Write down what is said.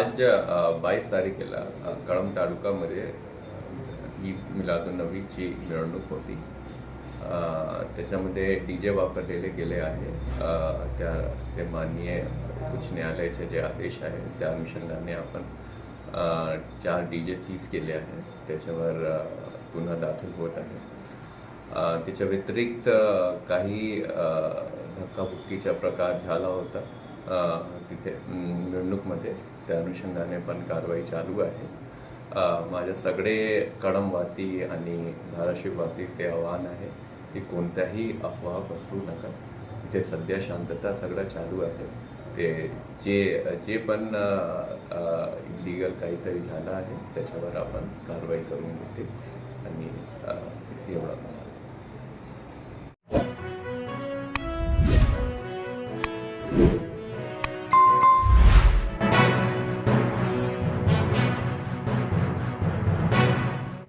आज 22 तारखेला कळंब तालुक्यामध्ये ईद मिलादुन्नबीची मिरवणूक होती। त्याच्यामध्ये डीजे वापरलेले गेले आहे। ते माननीय उच्च न्यायालयाचे जे आदेश आहेत त्या अनुषंगाने आपण 4 डीजे सीज केले आहेत। त्याच्यावर गुन्हा दाखल होत आहे। त्याच्या व्यतिरिक्त काही धक्काबुक्कीचा प्रकार झाला होता तिथे मिरवणूकमध्ये, त्या अनुषंगाने पण कारवाई चालू आहे। माझे सगळे कळंबवासी आणि धाराशिववासी ते आव्हान आहे की कोणत्याही अफवा पसरू नका। इथे सध्या शांतता सगळं चालू आहे। ते जे पण इलिगल काहीतरी झालं आहे त्याच्यावर आपण कारवाई करून घेते आणि एवढं